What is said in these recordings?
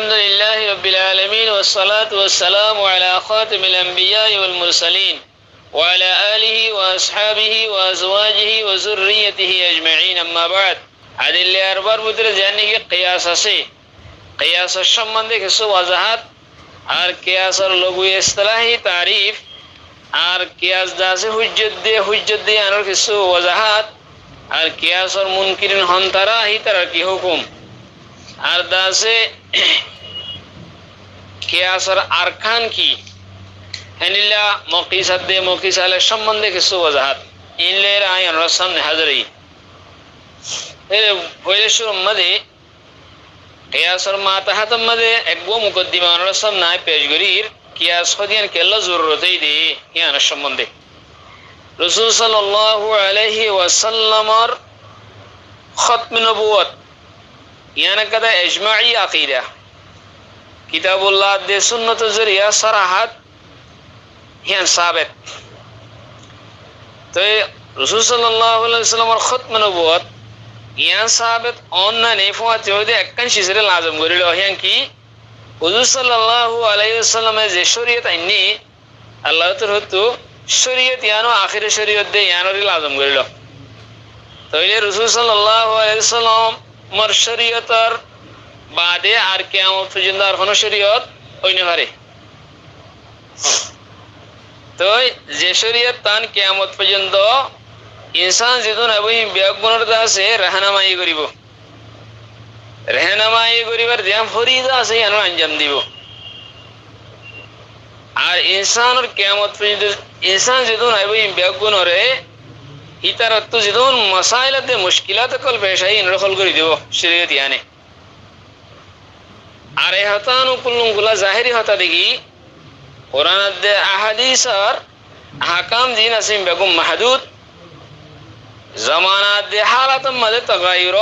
الحمد لله رب العالمين والصلاة والسلام على خاتم الأنبياء والمرسلين وعلى آله وأصحابه وأزواجه وذريته أجمعين أما بعد عدل أربار بدر جاني قياس আছে قياسের সম্বন্ধে কিছু ওয়াজাহাত আর কিয়াসের লঘু ইসতিলাহি তারিফ আর কিয়াস দাসে হুজ্জত দিয়ে আর কিছু ওয়াজাহাত আর কিয়াসের মুনকিরিন হন তারা হি তার কি হুকুম আর দাসে কিয়াসের আরকান কি হেনিলা মকিসালের সম্বন্ধে কিছু ওয়াজাহাত ইনলের আইন সামনে হাজিরি পয়লে শুরু মধ্যে কিয়াসের মাতাহাত মধ্যে একবো মুকদ্দিমা রসম নাই পেশগরির কিয়াস হদিয়ান কেল্লা জরুরতই দে ইয়ানের সম্বন্ধে রাসূল সাল্লাল্লাহু আলাইহি ওয়াসাল্লামর খতম নবুয়ত ইয়ানা কাদা ইজমাঈ আকীদা কিতাবুল্লাহ দে সুন্নাত জরিয়া সরাহাত ইয়ান সাবিত তো রাসূল সাল্লাল্লাহু আলাইহি ওয়াসাল্লামর খতম নবুয়ত ইয়ান সাবিত অন্না নেফাত জোদে একখান শিজরে লাজম করিল ইয়ান কি হুজুর সাল্লাল্লাহু আলাইহি ওয়াসাল্লামের যে শরীয়ত আইনি আল্লাহ তাআলা হতো শরীয়ত ইয়ানো আখিরে শরীয়ত দে ইয়ানোর লাজম করিল তাইলে রাসূল সাল্লাল্লাহু আলাইহি ওয়াসাল্লাম মর শরীয়তর বাদে আর কিয়ামত পর্যন্ত আর কোন শরীয়ত হইনে পারে তো যে শরীয়ত তান কিয়ামত পর্যন্ত ইনসান যেদিন আবহি বিয়াগুণর দাসে রাহনামাই করিব রাহনামাই করিবার যে ফরিদা আছে ইয়ান আঞ্জাম দিব আর ইনসানের কিয়ামত পর্যন্ত ইনসান যেদিন আবহি বিয়াগুণরে ইতারত যেদিন মাসাইলাতে মুশকিলাত কল পেশাই ইনরখল করে দিব শরীয়ত ইয়ানে আর এই হতান কুল্লুগুলা জাহিরি হতা দেখি কোরআনের দে আহাদিসর আহকাম জিন আসিম বেগম মাহদুদ জমানাত দে হালাত মধ্যে তগায়ুর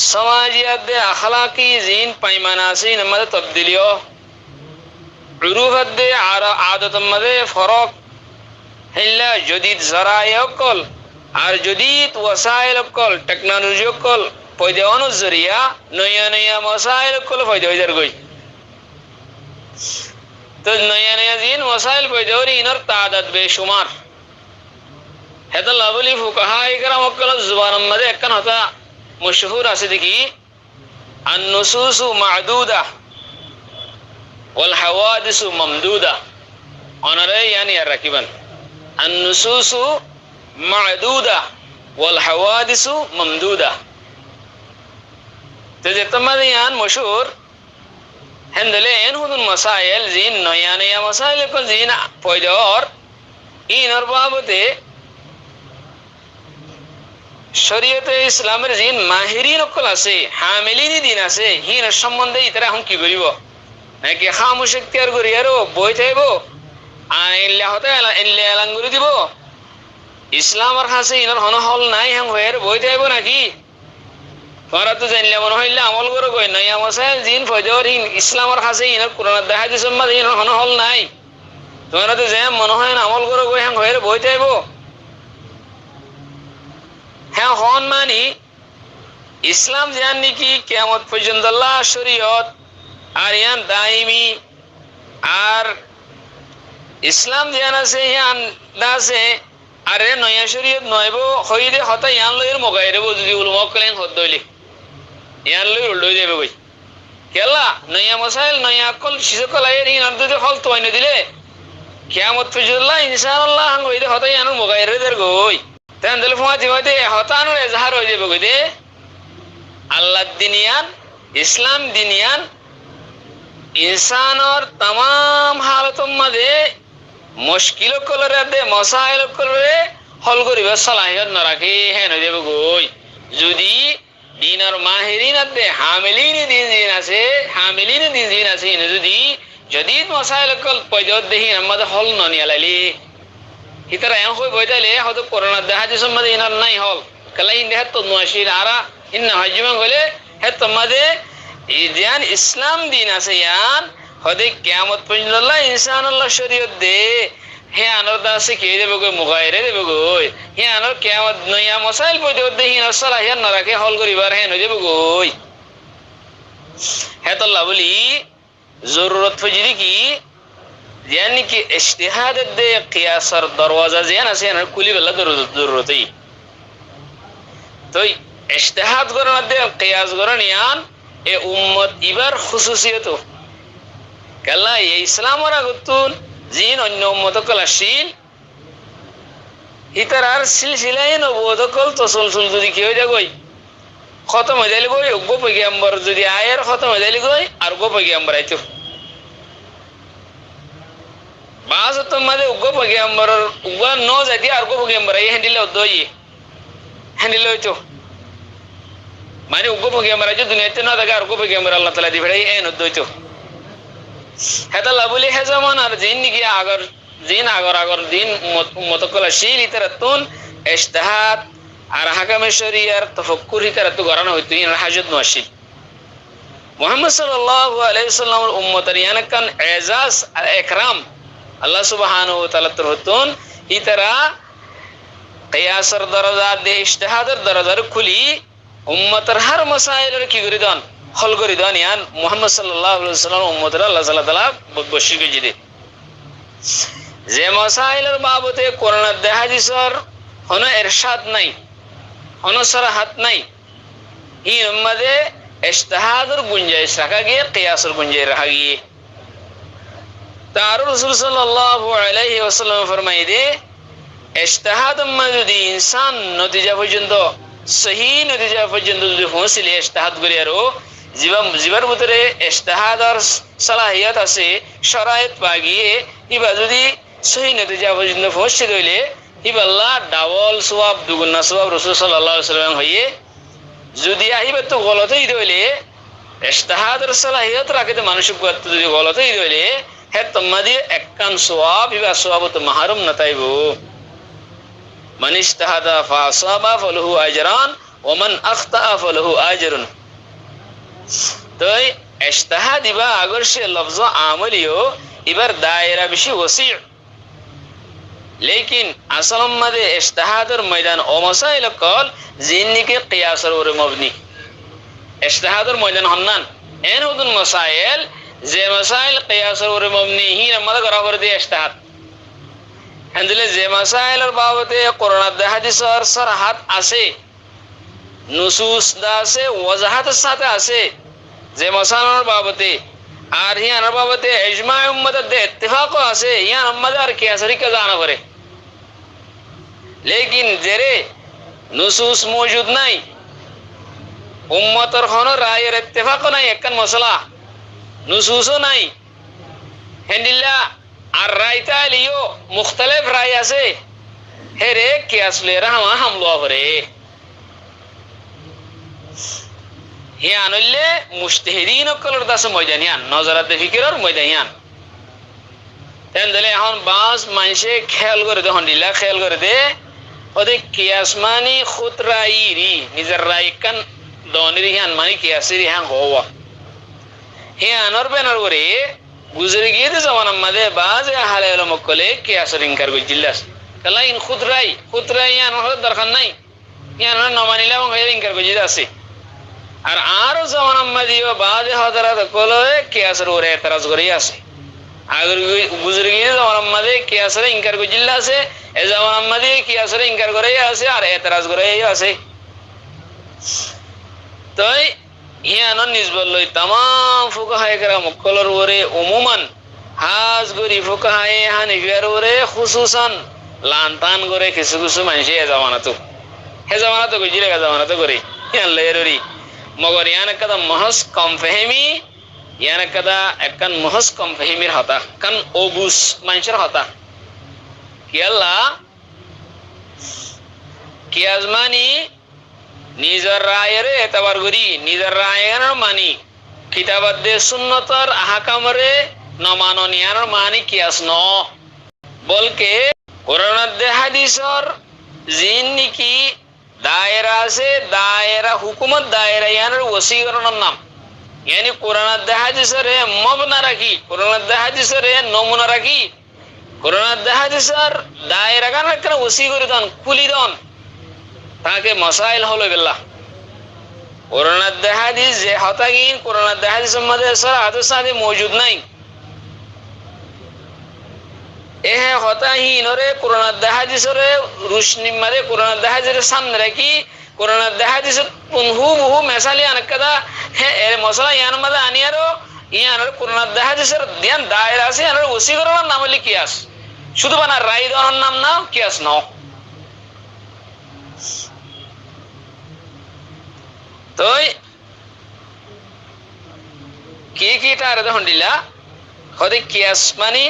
সমাজিয়াত দে আখলাকি জিন পাইমানা সিন মধ্যে তবদিলিও উরুফত দে আদত মধ্যে ফরক হিল্লা জদিদ জরায়ে কল আর জদিদ ওয়াসাইল কল টেকনোলজি কল পয়দাওয়ানো জরিয়া নয়া নয়া মাসাইল কল পয়দা হইজার গই তো নয়া নয়া জিন ওয়াসাইল পয়দাওরি ইনর তাদাদ বেশুমার হেতা লাভলি ফুকাহা ইকরাম কল জুবান মধ্যে একখান হতা মশহুর আছে দেখি আন-নুসুস মা'দুদা ওয়াল হাওয়াদিস মামদুদা অনারে ইয়ানি আর রাকিবান আন-নুসুস মা'দুদা ওয়াল হাওয়াদিস মামদুদা তো যে তোমাদের ইয়ান মশহুর হেন্দলে এন হুদুন মাসাইল জিন নয়া নয়া মাসাইল কল জিন পয়দার ইনর বাবতে শরীয়তে ইসলামের জিন মাহিরিন অকল আছে হামিলিনি দিন আছে হিন সম্বন্ধে ইতারা এখন কি করিব নাকি খামোশ ইখতিয়ার করি আর বই থাইব আইল্লা হতে এল্লা এলান করে দিব ইসলামের কাছে ইনর হন হল নাই হ্যাং হয়ের বই থাইব নাকি তোমরা তো জানলে মনে হইলে আমল করে কই নাই আমাসে জিন ফজর হিন ইসলামের কাছে ইনর কোরআন দেখা দিছ মা ইনর হন হল নাই তোমরা তো যে মনে হয় আমল করে কই হ্যাং হয়ের বই থাইব হ্যাঁ হন মানি ইসলাম জান নাকি কিয়ামত পর্যন্ত আল্লাহ শরীয়ত আর ইয়ান দাইমি আর ইসলাম জান আছে ইয়ান দাসে আরে নয়া শরীয়ত নয়ব হইদে হতা ইয়ান লইর মগাইরেব যদি উলমা কলেন হদ দইলে ইয়ান লই উল্ডই দেবে কই কেলা নয়া মাসাইল নয়া কল শিসকল আয়ের ইন আর যদি হল তোয়াইনে দিলে কিয়ামত পর্যন্ত ইনশাআল্লাহ হইদে হতা ইয়ান মগাইরে দের গই তেন দিলে ফুয়াতি হইতে হতানোর এজাহার হয়ে যাবে কই দে আল্লাহ দিনিয়ান ইসলাম দিনিয়ান ইনসানর तमाम হালতম মধ্যে মুশকিল কলরে দে মাসাইল কলরে হল করিবে সালাহিয়ত না রাখে হেন হয়ে যাবে কই যদি দিনার মাহিরিন দে হামিলিন দিন আছে যদি জদিদ মাসাইল কল পয়দত দেহি আমাদের হল ননি আলাইলি হিতারা এন কই বইতালে হয়তো করোনা দেখা দিছ মধ্যে ইনার নাই হল কলা ইন দেহ তো নশির আরা ইন হাজমা গলে হে তোমাদে ইদিয়ান ইসলাম দিন আছে ইয়ান হদে কিয়ামত পর্যন্ত আল্লাহ ইনসানুল্লাহ শরীয়ত দে হে আনর দাসে কে দেবে কই মুগাইরে দেবে কই হে আনর কিয়ামত নয়া মাসাইল পয়দত দেহি না সালাহিয়াত না রাখে হল করিবার হে ন দেবে কই হেতল্লা বলি জরুরত ফজিরি কি यानी कि इज्तिहाद दे कियासर दरवाजा जियान আছে না কুলি বেলা জরুরতই তো ইজতিহাদ করার মধ্যে কিয়াস করার ইয়ান এ উম্মত ইবার খুসুসিয়ত কাল্লা এই ইসলামের আগতুন জিন অন্য উম্মত কলাশীল ইতারার সিলসিলায় নবুয়ত কল তসলসুল যদি কি হই যাগই খতম হয়ে যাইলে গই গো পয়গম্বর যদি আয়ের খতম হয়ে যাইলে গই আর গো পয়গম্বর আইতো বাজ তোমাদের উগ্র পয়গম্বর উগ্র ন জাতি আর গো পয়গম্বর এই হ্যান্ডেল দই হ্যান্ডেল হইতো মানে উগ্র পয়গম্বর আছে দুনিয়াতে না থাকে আর গো পয়গম্বর আল্লাহ তাআলা দিবে এই ন দইতো হেতাল্লাহ বলি হে জামান আর জিন কি আগর জিন আগর দিন মতকলা শীল ইতারাতুন ইজতিহাদ আর হাকামে শরিয়ার তাফাক্কুর ইতারাতু গরানো হইতো ইন হাজত নশিল মুহাম্মদ সাল্লাল্লাহু আলাইহি ওয়াসাল্লামের উম্মতের ইয়ানকান এজাজ আর ইকরাম আল্লাহ সুবহানাহু ওয়া তাআলা তরতুন ইতারা কিয়াসের দরজা দে ইজতিহাদের দরজার খুলি উম্মতের হর মাসাইলের কি করে দেন হল করে দেন ইয়ান মুহাম্মদ সাল্লাল্লাহু আলাইহি ওয়াসাল্লাম উম্মতের আল্লাহ তাআলা বশি করে দিতে যে মাসাইলের বাবতে কোরআন আর হাদিসের কোনো ইরশাদ নাই কোনো সরাহাত নাই এই উম্মতে ইজতিহাদের গুঞ্জাইশ রাখা গিয়ে কিয়াসের গুঞ্জাইশ রাখা গিয়ে তার রাসূল সাল্লাল্লাহু আলাইহি ওয়াসাল্লাম ফরমায় দে ইজতিহাদ যদি ইনসান নতিজা পর্যন্ত সহি নতিজা পর্যন্ত যদি পৌঁছলে ইজতিহাদ করি আর জীবন ভিতরে ইজতিহাদের সালাহিয়ত আছে শরায়ত পাগিয়ে ইবা যদি সহি নতিজা পর্যন্ত পৌঁছে গেলে ইবাল্লাহ ডাবল সওয়াব দুগুণ সওয়াব রাসূল সাল্লাল্লাহু আলাইহি ওয়াসাল্লাম হইয়ে যদি আহিবে তো গলত হই দইলে ইজতিহাদের সালাহিয়ত রাখতে মানুষক যদি গলত হই দইলে হে তোমাদি এককান সওয়াব ইবা সওয়াব তো মাহরুম নতাইবো মান ইজতাহাদা ফাসাবা ফালাহু আজরান ওয়া মান আখতা ফালাহু আজরুন তো ইজতিহাদ ইবা আগর সে লফজ আমলিও ইবার দায়রা বেশি ওসি लेकिन असल मदे इज्तिहादर मैदान ओ मसाइल कल जिन्नी के कियासर और मबनी इज्तिहादर मैदान हन्नान एन हुदुन मसाइल जे मसाइल कियासर और मबनी ही नमद बराबर दे इज्तिहाद हंदले जे मसाइल और बाबते कुरान द हदीस और सरहत आसे नुसूस दा से वजाहत साथे आसे जे मसाइल और बाबते আর হিয়ার বাবতে ইজমা উম্মতের দে ইত্তেফাক আছে হিয়ার উম্মতের কিয়াসরি কা জানা করে लेकिन जेरे नुसूस मौजूद नहीं उम्मतर हनो रायर इत्तेफाक नहीं एकन मसला नुसूसो नहीं हेंडिल्ला আর রায়তা লিও মুখতালিফ রায় আছে হেরে কিয়াস লে রাহা হামলো করে হিয়ানলে মুজতাহিদিন কলর দাস ময়দানিয়ান নজরাত ফিকিরর ময়দানিয়ান তেনদলে এখন বাস মানুষে খেয়াল করে দে হন্ডিলা খেয়াল করে দে ওদে কিয়াস মানি খুদ রায়রি নিজের রায়কান দনির হিয়ান মানি কিয়াসের হিয়ান হওয়া হিয়ানর বেনার করে গুজরে গিয়ে দে জামান আমাদে বাজ হালে এলো মকলে কিয়াসের ইনকার গজিল্লাস কালা ইন খুদ রায় হিয়ান হল দরকার নাই হিয়ান নমানিলা এবং ইনকার গজিদ আছে আর আরো জামান আমাদিও বাজ হযরত কলয়ে কিয়াসের ওরে এতরাজ করে আছে আগর গুজরে গিয়ে জামান আমাদে কিয়াসের ইনকার গজিল্লা আছে এ জামান আমাদে কিয়াসের ইনকার করে আছে আর এতরাজ করে আছে তাই হিয়ানন নিসবত লই तमाम ফুকাহায়ে কেরাম কলর ওরে উমুমান হাজ গরি ফুকাহায়ে হানিফিয়ার ওরে খুসুসান লানতান করে কিছু কিছু মানুষ এ জামানাতো গজিলে জামানাতো করে হিয়ান লেররি मगर यान कदा महस कम फहमी यान कदा एकन महस कम फहमीर होता कन ओबुस मानसर होता कि अल्लाह कि आजमानी निजर रायरे एतबार गरी निजर रायर मानी किताबत दे सुन्नतर अहकामरे न मानो नियार मानी कियास न बल्कि कुरान दे हदीसर जिन्नी की दायरा से दायरा हुकूमत दायरा यानी वसीकरण नाम यानी कुरान हदीस रे मबना रखी कुरान हदीस रे नमूना रखी कुरान हदीस दायरा का रखना वसी করে দেন খুলি দেন তাকে মাসাইল হলো বিল্লাহ কোরআনের হাদিস যে হতাগিন কোরআনের হাদিসের মধ্যে সরাহাত সাথে মौजूद নাই এহে হতাহীন রে কোরআনের হাদিসের রুশনি মধ্যে কোরআনের হাদিসের সামনে রাখি কোরআনের হাদিসের হুবহু মেসালি আনকাদা হে এর মশলা ইয়ান মধ্যে আনিয়ারো ইয়ানোর কোরআনের হাদিসের ধ্যান দায়রা আছে ইয়ানোর ওসিকরণের নাম হলি কিয়াস শুধু বানা রাই দেওয়ার নাম না কিয়াস নাও তো কি কি তার হন্ডিলা হদে কিয়াস মানে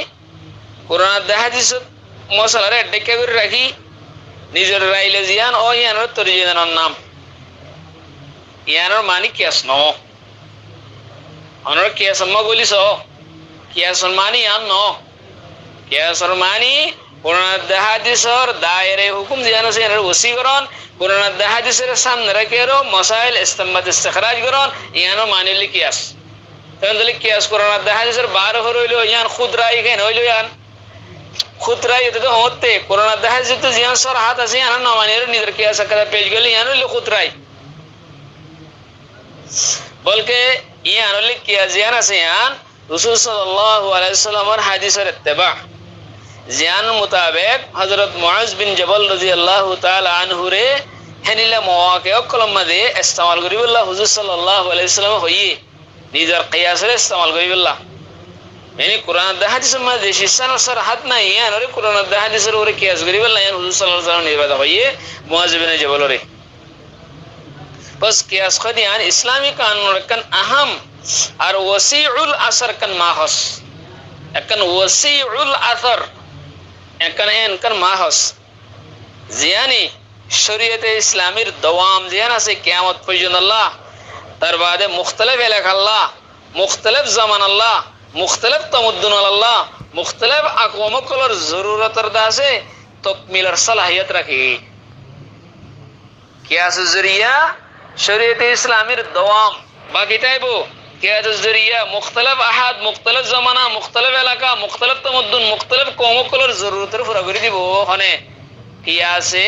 কোরআনের হাদিস মশলারে ডেকে করে রাখি নিজের রাইলে জিয়ান ও ইয়ানোর তরিজানোর নাম ইয়ানোর মানে কিয়াস নাও অনর কিয়াসমা বলিস কিয়াসর মানি আন ন কিয়াসর মানি কোরআনের হাদিসের দায়রে হুকুম জানো সে এর ওসিকরণ কোরআনের হাদিসের সামনে রাখেরো মাসাইল ইস্তেমবাদ ইস্তিখরাজ করন ইয়ানো মানিলি কিয়াস তাহলে কিয়াস কোরআনের হাদিসের 12 হইলো ইয়ান খুদ রাই কেন হইলো ইয়ান খুদ রাই তো হতে কোরআনের হাদিস তো জিয়ান সর হাত আছে ইয়ান না মানির নিজের কিয়াস করে পেজ গেল ইয়ান হইলো খুদ রাই বলকে ইয়ান হইলো কিয়াস জিয়ান আছে ইয়ান রাসূল সাল্লাল্লাহু আলাইহি সাল্লামের হাদিসের ইত্তেবা জিয়ান মুতাবিক হযরত মুআজ বিন জবল রাদিয়াল্লাহু তাআলা আনহু রে হেনিলা মওয়াকে কলম মধ্যে ইস্তেমাল করিবল্লাহ হুজুর সাল্লাল্লাহু আলাইহি সাল্লাম হইয়ে নিজের কিয়াসের ইস্তেমাল করিবল্লাহ মানে কোরআন হাদিসের মধ্যে শিশান সর হাত নাই ইয়ান রে কোরআন হাদিসের ওরে কিয়াস করিবল্লাহ ইয়ান হুজুর সাল্লাল্লাহু আলাইহি সাল্লাম নিবাদা হইয়ে মুআজ বিন জবল রে बस कियास खदियान इस्लामी कानून कन अहम और वसीउल असर कन माहस एकन वसीउल असर एकन एनकन माहस जियानी शरीयत इस्लामीर दवाम जियाना से क़यामत पर्यंत अल्लाह तार बादे मुख्तलिफ इलाका अल्लाह मुख्तलिफ ज़मान अल्लाह मुख्तलिफ तमद्दुन अल्लाह मुख्तलिफ अक़वाम कलर ज़रूरत रदा से तकमीलर सलाहियत रखी कियास ज़रिया शरीयत इस्लामीर दवाम बाकी टाइबो कियास ज़रिया मुख्तलिफ अहाद मुख्तलिफ ज़माना मुख्तलिफ इलाका मुख्तलिफ तमद्दुन मुख्तलिफ कौम कलर ज़रूरतर पूरा कर दिबो हने कियासे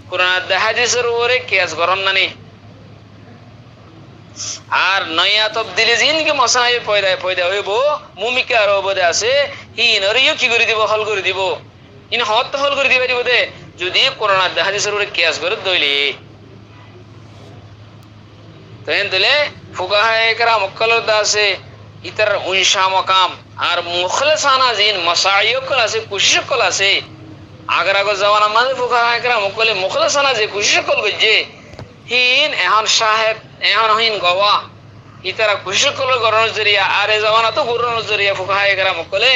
कुरान हादिसर ओरे कियास करन नानी আর নয়া তবদিলি জিনকে মশাই পয়দা পয়দা হইব মুমিকা আর অবদে আছে হিনরিও কি করে দিব হল করে দিব ইন হত হল করে দিবা দিব দে যদি কোরআন হাদিসের উপরে কিয়াস করে দইলি তেন দিলে ফুকাহায়ে کرام কলর দাসে ইতর উনশা মাকাম আর মুখলসানা জিন মাসাইয় কল আছে কোশিশ কল আছে আগার আগর জামানা মানে ফুকাহায়ে کرام কলে মুখলসানা যে কোশিশ কল গজে হিন এহন সাহেব এহন হিন গওয়া ইতারা কুশকল গরণ জরিয়া আরে জামানা তো গরণ জরিয়া ফুকাহায়ে کرام কলে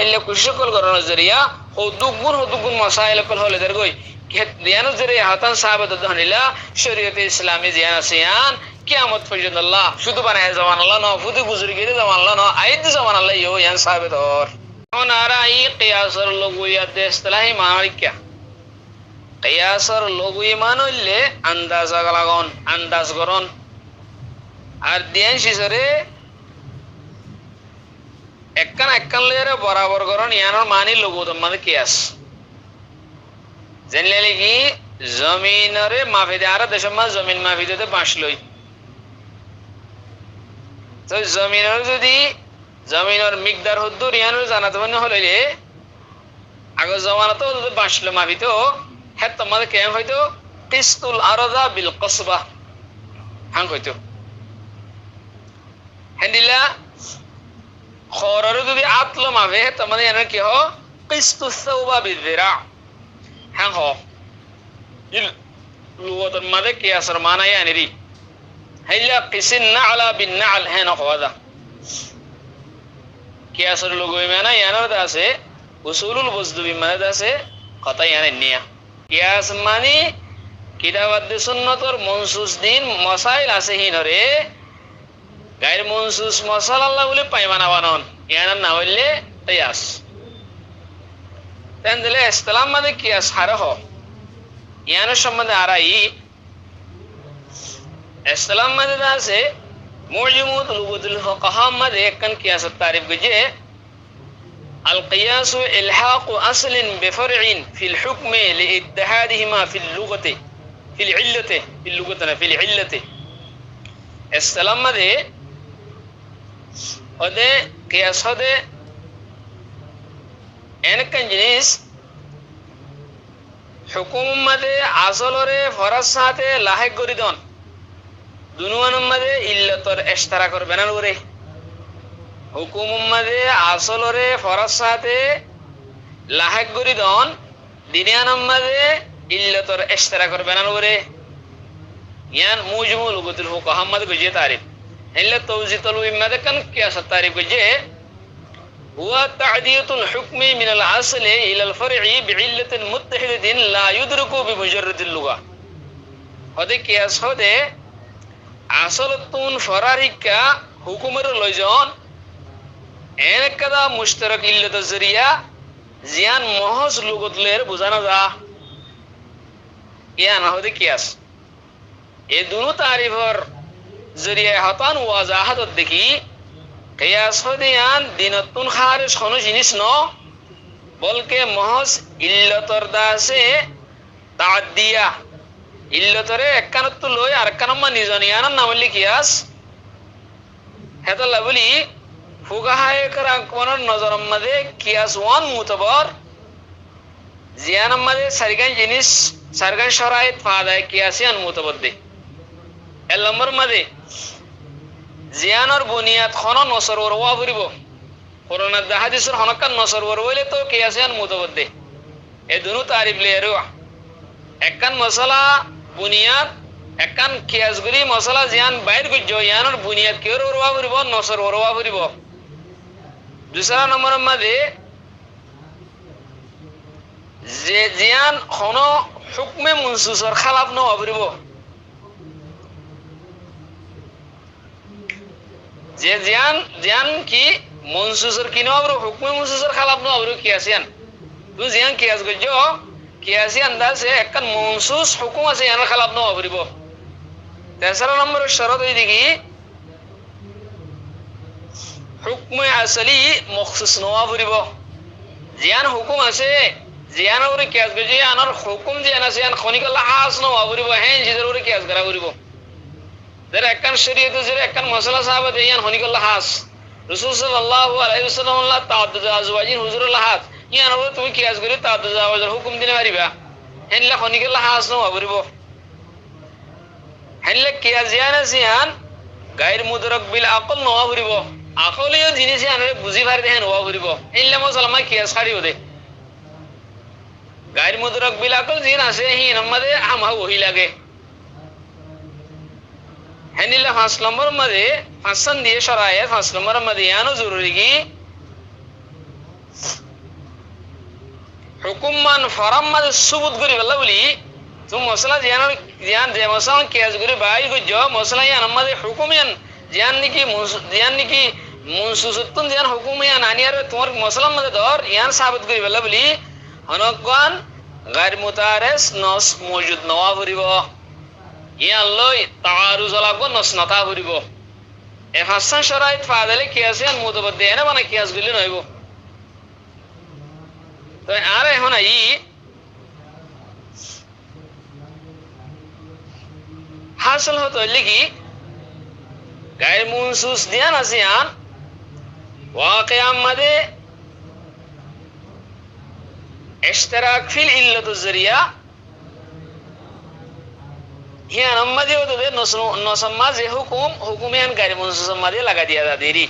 এলে কুশকল গরণ জরিয়া হুদুগুন মাসাইল কল হলে দরগই কে দিয়ানো জরিয়া হাতান সাহাবাত দহনিলা শরীয়ত ইসলামী জিয়ানা সিয়ান কিয়ামত পর্যন্ত আল্লাহ শুধু বানায় জামান আল্লাহ না ফুদু বুজুর্গি জামান আল্লাহ না আইদ জামান আল্লাহ ইও ইয়ান সাহাবাত और ওনারা এই কিয়াসর লগুয়াত ইসলাহি মারিকা কিয়াসর লগুই মানলে আন্দাজ লাগান আন্দাজ করন আর দিয়ান শিসরে একখান লেয়ারে বরাবর করন ইয়ানোর মানি লগুত মানে কিয়াস জানলে কি জমিনরে মাফিদে আর দেশমা জমিন মাফিদে বাঁশলই তো জমিনের যদি জমিনের মিকদার হদ্দুর ইয়ানোর জানাতে মনে হলে আগে জমানা তো বাঁশলো মাফিতো হ্যাঁ তোমাদের কেম হয়তো কিস্তুল আরদা বিল কসবা হাং হয়তো হ্যান্ডিলা খরর যদি আতলো মাফে তোমাদের এনে কি হ কিস্তু সাওবা বিযরা হাং হ ইল লুগতর মাদে কিয়াসর মানা ইয়ানিরি হাইলা কিসিন নালা বিন নাল হেন হওয়াদা কিয়াসর লুগই মানা ইয়ানার দাসে উসুলুল বুজদুবি মানা দাসে কথা ইয়ানে নিয়া কিয়াস মানে কিতাবাদ সুন্নতর মনসুস দিন মাসাইল আছে হিনরে গায়ের মনসুস মাসাল আল্লাহ বলে পাইমানা বানন ইয়ানার না হইলে কিয়াস তেন দিলে ইসলাম মানে কিয়াস হারহ ইয়ানের সম্বন্ধে আরাই ইসলাম মানে আছে মুজিমুত লুগুতুল ফুকাহা মানে একখান কিয়াসের তারিফ গজে القياس إلحاق أصل بفرع في الحكم لاتحادهما في اللغة في العلة ইসলাম মাদে ওদে কিয়াস হদে এনেকান জিনিস হুকুম মাদে আসলরে ফরজ সাথে লাহেক করি দন দুনুয়ান মাদে ইল্লতর ইশতারা করবে না করে হুকুম মাদে আসলরে ফরজ সাথে লাহেক করি দন দিনিয়ান মাদে ইল্লতর ইশতারা করবে না করে ইয়ান মুজমুল লুগাতুল ফুকাহা মাদে গজে তারিফ ইল্লা তাওজিতুল উম্মাদে কান কিয়াস তারিফ গজে هو تعدية الحكم من الأصل إلى الفرع بعلة متحدة لا يدرك بمجرد اللغة هذا كياس هذا أصل تون فراريكا حكم الرجال إن كذا مشترك إلة الزريعة زيان محض لغة لير بزانا ذا يعني هذا كياس ये दोनों तारीफ और जरिए हतान वजाहत देखी कियास हदियान दिनतुन खारिज खनो जिनिस न बल्कि महज इल्लतर दासे ताद्दिया इल्लतरे एककानत्तु लय आर एककानमा निजनियान नामली कियास हेता लाबली फुकाहाए करांकवनर नजरम मदे कियास वान मुतबर जियानम मदे सरगन जिनिस सरगन शराइत फादाय कियासियान मुतबद्दे এল নম্বর মাদে জিয়ানর বুনিয়াদ খন নসর ওরওয়া ফুরিব কোরআন হাদিসের হনকান নসর ওর হইলে তো কিয়াসিয়ান মুতাবদ্দে এ দুনু তারিফ লেরো একখান মশলা বুনিয়াদ একখান কিয়াসগুলি মশলা জিয়ান বাইর গুজ্জ ইয়ানর বুনিয়াদ কের ওরওয়া ফুরিব নসর ওরওয়া ফুরিব দুসরা নম্বর মাদে যে জিয়ান খন হুকমে মনসুসর খালাফ ন ফুরিব যে জিয়ান জিয়ান কি মনসুসর কিনো আবরো হুকমে মনসুসর খালাফ নো আবরো কিয়াসিয়ান তু জিয়ান কিয়াস গজো কিয়াসিয়ান দাসে একখান মনসুস হুকুম আছে ইয়ান খালাফ নো আবরিব তেসরা নম্বর শরত হই দেখি হুকমে আসলি মখসুস নো আবরিব জিয়ান হুকুম আছে জিয়ান ওরে কিয়াস গজো ইয়ানর হুকুম জিয়ান আছে ইয়ান খনিকাল্লাহ হাস নো আবরিব হেন জিদর ওরে কিয়াস করা করিব در اکن شریعت زیر اکن مسئلہ صحابت ایان خونی کاللہ حاس رسول صلی اللہ علیہ وسلم اللہ تعدد ازواجین حضور اللہ حاس ایان اولا تمہیں کیاس گری تعدد ازواجر حکم دینے باری با ہن اللہ خونی کاللہ حاس نو عبری بو ہن اللہ کیاس زیانا سیان غیر مدرک بالعقل نو عبری بو عقل یو دینی سیان رے بزی بار دے نو عبری بو ہن اللہ مسلمہ کیاس خاری ہو دے غیر مدرک بالعقل زینا سے ہی نمدے ہم وہی لگے হেনিলা 5 নম্বর মধ্যে ফাসান দিয়ে শরায়ে 5 নম্বর মধ্যে ইয়ানো জরুরি কি হুকুম মান ফরাম মধ্যে সুবুত করি বলা বলি তুমি মশলা জিয়ান জিয়ান যে মশলা কিয়াস করি বাইর গজো মশলা ইয়ান মধ্যে হুকুম ইয়ান জিয়ান নিকি মুনসুসতুন জিয়ান হুকুম ইয়ান আনিয়ার তোমার মশলা মধ্যে ধর ইয়ান সাবিত করি বলা বলি হনকান গায়র মুতারিস নস মওজুদ নওয়া করিব ইয়ান লই তাআরুজ লাগব নস নতা করিব এ হাসান শরাইত ফাদালে কিয়াসিয়ান মুতাবাদ্দি এনে মানে কিয়াস গুলি নইব তো আর এখন আই হাসল হতো লিখি গায়র মুনসুস দিয়ান আসিয়ান ওয়াকিআম মাদে ইশতিরাক ফিল ইল্লাতুজ জরিয়া হিয়া নম্মাদে হতো দে নসম্মা যে হুকুম ইয়ান গায়র মুনসুস মাদে লাগা দিয়া দাদেরি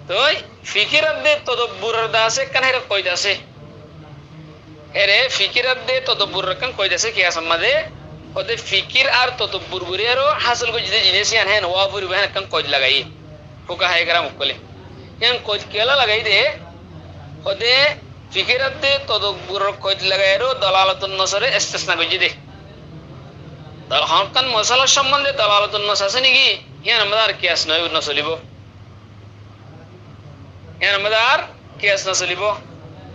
তো ফিকিরাত দে তদব্বুরের দাসে কানহের কইদাসে এরে ফিকিরাত দে তদব্বুরের কান কইদাসে কিয়া সম্মাদে ওদে ফিকির আর তদব্বুর বুরিয়ারো হাসল কই যে জিনিস ইয়ান হেন ওয়া বুরি বেন কান কইদ লাগাই ফুকা হাই করা মুকলে ইয়ান কইদ কেলা লাগাই দে ওদে ফিকিরাত দে তদব্বুরের কইদ লাগাইরো দালালাতুন নসরে ইস্তিসনা কইজি দে দল হকান মশলা সম্বন্ধে দালালাতুন নস আছে নাকি ইয়ান আমাদের কিয়াস নয় ন চলিব ইয়ান আমাদের কিয়াস ন চলিব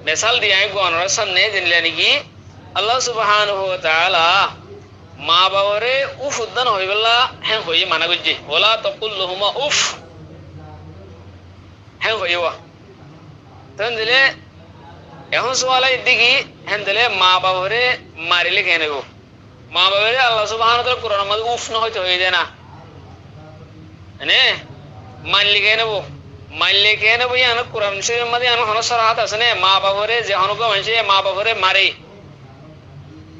মিসাল দিয়াই গণর সামনে দিনলে নাকি আল্লাহ সুবহানাহু ওয়া তাআলা মা বাবারে উফ উদ্দান হইবলা হেন হই মানা গজি ওলা তাকুল লাহুমা উফ হেন হইবা তখন দিলে এখন সওয়ালাই দিকি হেন দিলে মা বাবারে মারিলে কেন গো মা বাবারে আল্লাহ সুবহানাহু ওয়া তাআলা কোরআনের মধ্যে উফ না হইতে হয়ে যায় না মানে মানলি কে নেবো মানলে কে নেবো ইয়ান কোরআন শরীফের মধ্যে ইয়ান হন সরাহাত আছে না মা বাবারে যে হন কো মানছে মা বাবারে মারে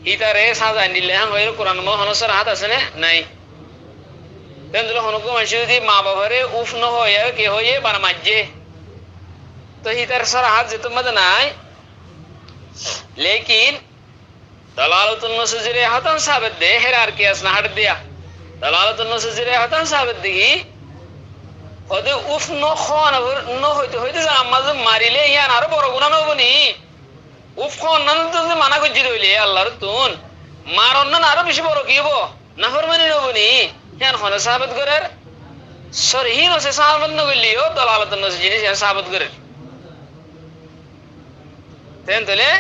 হিতারে সাজা নিলে হান হইর কোরআন মধ্যে হন সরাহাত আছে না নাই তেন্দ্র হন কো মানছে যদি মা বাবারে উফ না হয় কে হয়ে বানা মাজ্জে তো হিতার সরাহাত যে তোমাদের নাই लेकिन दलालतुन नसजरे हतन साबित दे हेरार कियास ना हट दिया दलालतुन नसजरे हतन साबित दिगी ओदे उफ न खान न होइते जा आमाज मारिले यान आरो बड़ गुनाह नबनी उफ खान नन तो माना कइ दिले আল্লাহর তুন মারন না আরো বেশি বড় কি হবো নাফরমানি নবনি यान হন সাবিত করার সরহি নসে সাবিত ন গলিও দলালতুন নসজরে यान সাবিত করে তেন তলে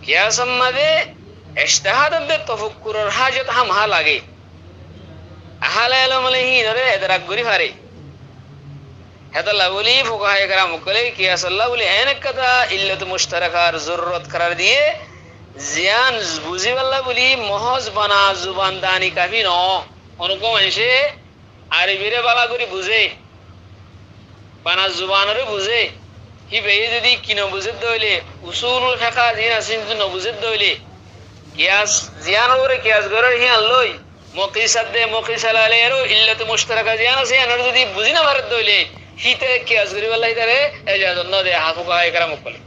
কিয়াসম মাদে ইজতিহাদ দে তাফাক্কুরর হাজত হাম হা লাগে আহলে ইলম আলাইহি নরে এদরাক গরি ফারে হেদাল্লাহ বলি ফুকাহায়ে کرام কলে কিয়াস আল্লাহ বলি এনেকতা ইল্লাত মুশতারাকার জরুরত করার দিয়ে জিয়ান বুঝি আল্লাহ বলি মহজ বানা জুবান দানি কাফি ন অনুকম এসে আরবিরে বালা করি বুঝে বানা জুবানরে বুঝে হি বে যদি কিনো বুঝে দইলে উসুলুল ফিকহ জিন আসিন ন বুঝে দইলে কিয়াস জিয়ান ওরে কিয়াস গরে হি আল্লই মুকিসাদ দে মুকিসালালেরো ইল্লাত মুশতারাকা জিয়ান আছে এনর যদি বুঝি না ভারত দইলে হিতে কিয়াস গরি আল্লাহ তারে এজাজত ন দে হাফুকা একরাম কলে